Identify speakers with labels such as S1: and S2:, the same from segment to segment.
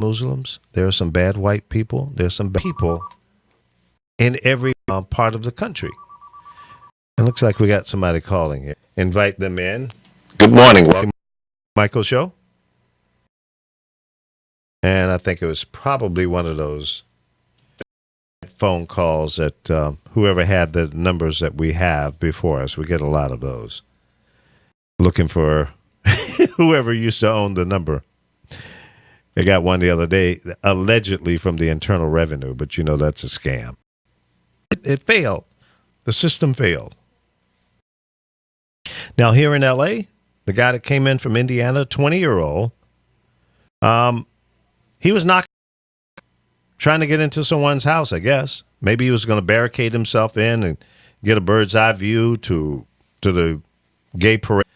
S1: Muslims. There are some bad white people. There's some bad people in every part of the country. It looks like we got somebody calling here. Invite them in. Good morning. Welcome to the Michael Show. And I think it was probably one of those phone calls that whoever had the numbers that we have before us, we get a lot of those. Looking for whoever used to own the number. I got one the other day, allegedly from the Internal Revenue, but you know that's a scam. It failed. The system failed. Now here in L.A., the guy that came in from Indiana, 20-year-old, he was trying to get into someone's house, I guess. Maybe he was going to barricade himself in and get a bird's eye view to the gay parade.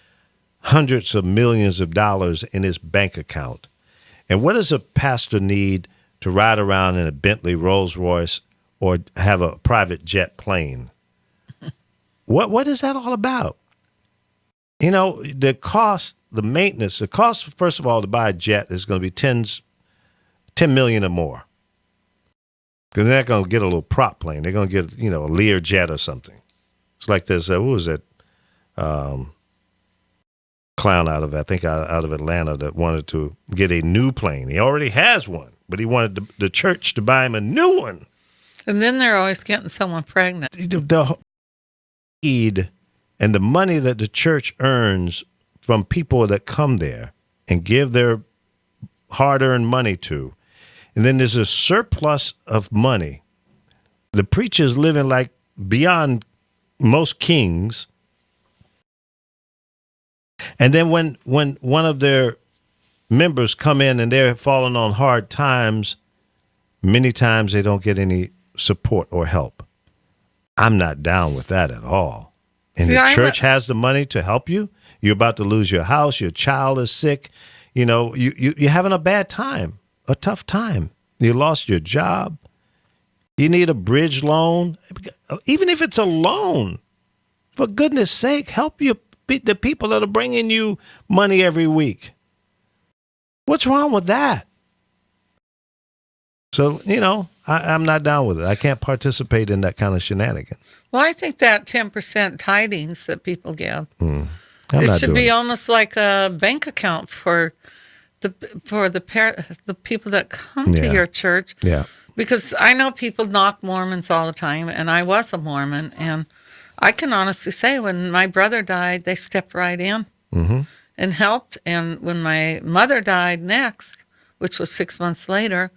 S1: Hundreds of millions of dollars in his bank account. And what does a pastor need to ride around in a Bentley Rolls Royce or have a private jet plane? What is that all about? You know, the cost, the maintenance, the cost, first of all, to buy a jet is going to be $10 million or more. Because they're not going to get a little prop plane. They're going to get, a Lear jet or something. It's like this, who was it? Clown out of Atlanta that wanted to get a new plane. He already has one, but he wanted the church to buy him a new one.
S2: And then they're always getting someone pregnant.
S1: The need and the money that the church earns from people that come there and give their hard-earned money to, and then there's a surplus of money. The preacher's living like beyond most kings. And then when one of their members come in and they're falling on hard times, many times they don't get any support or help. I'm not down with that at all. And the church has the money to help you. You're about to lose your house. Your child is sick. You're having a bad time, a tough time. You lost your job. You need a bridge loan. Even if it's a loan, for goodness sake, help the people that are bringing you money every week. What's wrong with that? So, I'm not down with it. I can't participate in that kind of shenanigan.
S2: Well, I think that 10% tidings that people give,
S1: it
S2: should be almost like a bank account for the people that come to your church.
S1: Yeah.
S2: Because I know people knock Mormons all the time, and I was a Mormon, and I can honestly say when my brother died, they stepped right in and helped. And when my mother died next, which was 6 months later,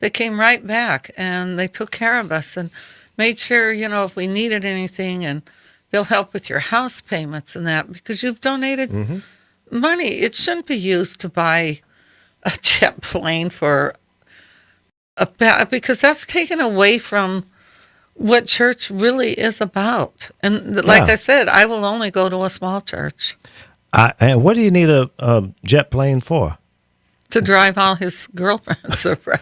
S2: they came right back and they took care of us and made sure, if we needed anything, and they'll help with your house payments and that because you've donated money. It shouldn't be used to buy a jet plane because that's taken away from what church really is about. And like I said, I will only go to a small church.
S1: And what do you need a jet plane for?
S2: To drive all his girlfriends around.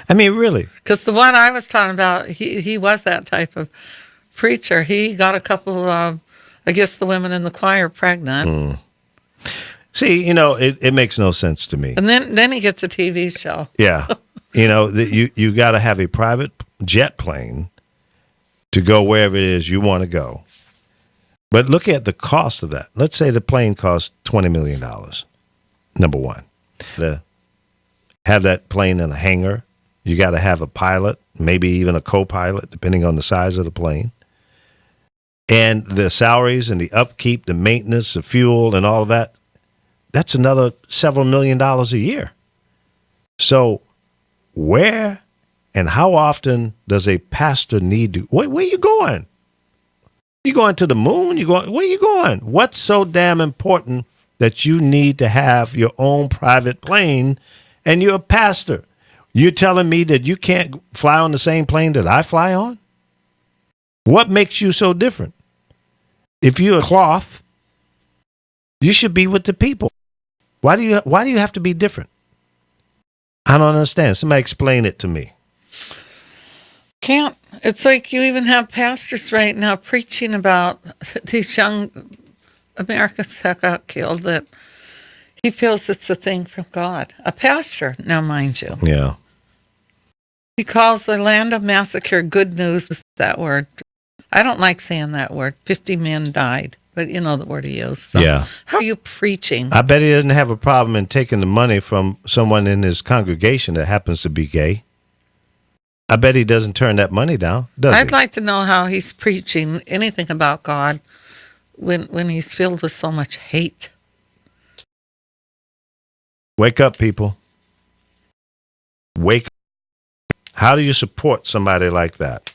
S1: I mean, really?
S2: Because the one I was talking about, he was that type of preacher. He got a couple of, I guess, the women in the choir pregnant.
S1: See, it makes no sense to me.
S2: And then he gets a TV show.
S1: Yeah. You got to have a private jet plane to go wherever it is you want to go. But look at the cost of that. Let's say the plane costs $20 million, number one. To have that plane in a hangar, you got to have a pilot, maybe even a co-pilot, depending on the size of the plane. And the salaries and the upkeep, the maintenance, the fuel, and all of that, that's another several $1 million a year. So where and how often does a pastor need to? Where are you going? You going to the moon? Where are you going? What's so damn important that you need to have your own private plane and you're a pastor? You're telling me that you can't fly on the same plane that I fly on? What makes you so different? If you're a cloth, you should be with the people. Why do you have to be different? I don't understand. Somebody explain it to me.
S2: Can't. It's like you even have pastors right now preaching about these young Americans that got killed, that He feels it's a thing from God. A pastor, now mind you.
S1: Yeah.
S2: He calls the land of massacre good news with that word. I don't like saying that word. 50 men died, but you know the word he used. So
S1: Yeah.
S2: how are you preaching?
S1: I bet he doesn't have a problem in taking the money from someone in his congregation that happens to be gay. I bet he doesn't turn that money down, does
S2: I'd
S1: he?
S2: like to know how he's preaching anything about God when he's filled with so much hate.
S1: Wake up, people. Wake up. How do you support somebody like that?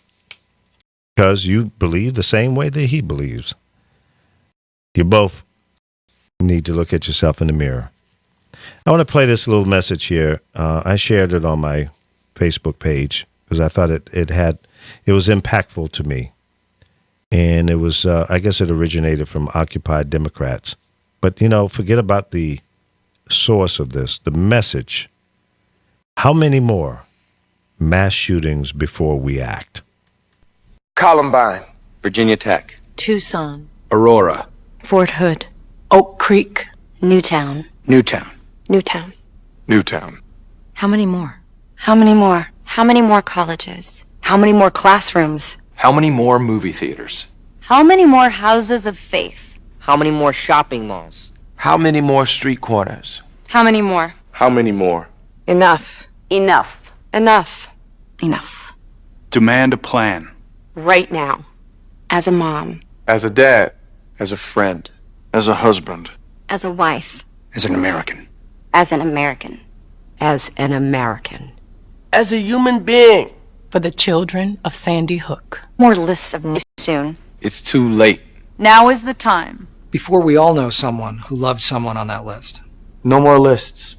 S1: Because you believe the same way that he believes. You both need to look at yourself in the mirror. I want to play this little message here. I shared it on my Facebook page because I thought it was impactful to me. And it was, I guess it originated from Occupy Democrats. But, forget about the source of this, the message. How many more mass shootings before we act?
S3: Columbine,
S4: Virginia Tech,
S5: Tucson,
S4: Aurora,
S5: Fort Hood, Oak Creek,
S6: Newtown.
S4: Newtown,
S6: Newtown.
S3: Newtown.
S5: how many more?
S6: How many more? How many more colleges? How many more classrooms?
S4: How many more movie theaters?
S6: How many more houses of faith?
S7: How many more shopping malls?
S3: How many more street corners?
S6: How many more?
S3: How many more?
S6: Enough.
S7: Enough.
S6: Enough. Enough.
S8: Demand a plan.
S6: Right now. As a mom.
S3: As a dad. As a friend. As a husband.
S6: As a wife.
S4: As an American.
S6: As an American.
S5: As an American.
S7: As a human being.
S9: For the children of Sandy Hook.
S6: More lists of news soon.
S3: It's too late.
S6: Now is the time.
S7: Before we all know someone who loved someone on that list.
S3: No more lists.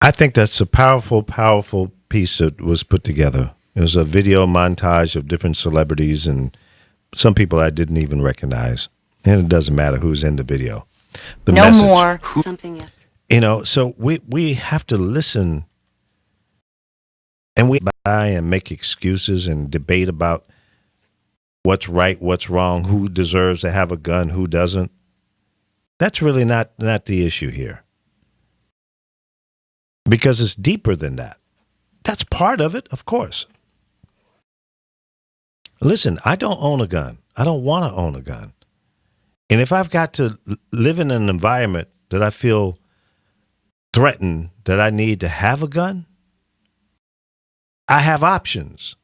S1: I think that's a powerful, powerful piece that was put together. It was a video montage of different celebrities and some people I didn't even recognize. And it doesn't matter who's in the video. The
S6: No
S1: message.
S6: more. Something yesterday.
S1: So we have to listen, and we buy and make excuses and debate about what's right, what's wrong, who deserves to have a gun, who doesn't. That's really not the issue here. Because it's deeper than that. That's part of it, of course. Listen, I don't own a gun. I don't want to own a gun. And if I've got to live in an environment that I feel threatened, that I need to have a gun, I have options.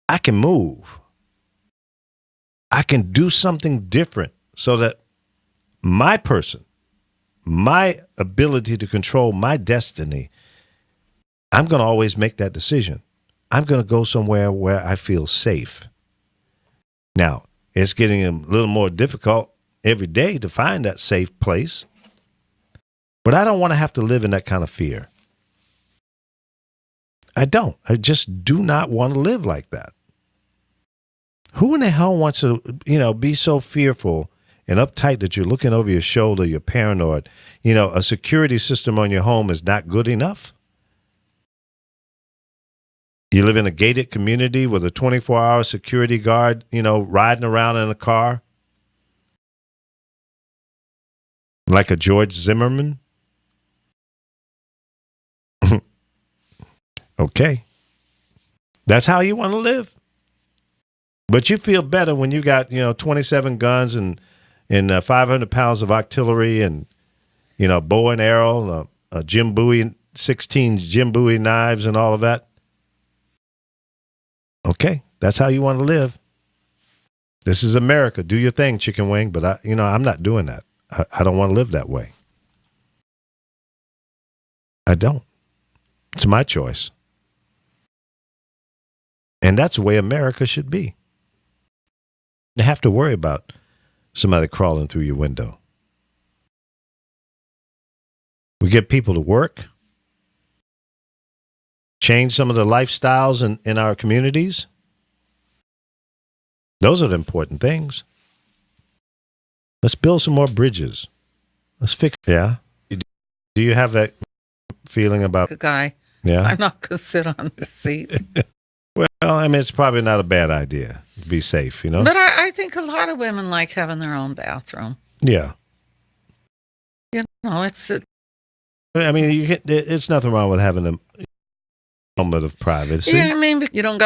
S1: I can move. I can do something different so that my person, my ability to control my destiny, I'm going to always make that decision. I'm going to go somewhere where I feel safe. Now, it's getting a little more difficult every day to find that safe place, but I don't want to have to live in that kind of fear. I don't. I just do not want to live like that. Who in the hell wants to, be so fearful and uptight that you're looking over your shoulder, you're paranoid? A security system on your home is not good enough. You live in a gated community with a 24-hour security guard, riding around in a car like a George Zimmerman. Okay. That's how you want to live. But you feel better when you got, 27 guns and 500 pounds of artillery and, bow and arrow, a Jim Bowie, 16 Jim Bowie knives and all of that. Okay, that's how you want to live. This is America. Do your thing, chicken wing. But I'm not doing that. I don't want to live that way. I don't. It's my choice. And that's the way America should be. You have to worry about somebody crawling through your window. We get people to work, change some of the lifestyles in our communities. Those are the important things. Let's build some more bridges. Let's fix. Yeah. Do you have that feeling about
S2: A guy.
S1: Yeah.
S2: I'm not going to sit on the seat.
S1: Well, it's probably not a bad idea. Be safe,
S2: But I think a lot of women like having their own bathroom.
S1: Yeah.
S2: It's
S1: I mean, it's nothing wrong with having a moment of privacy.
S2: yeah. I mean, you don't go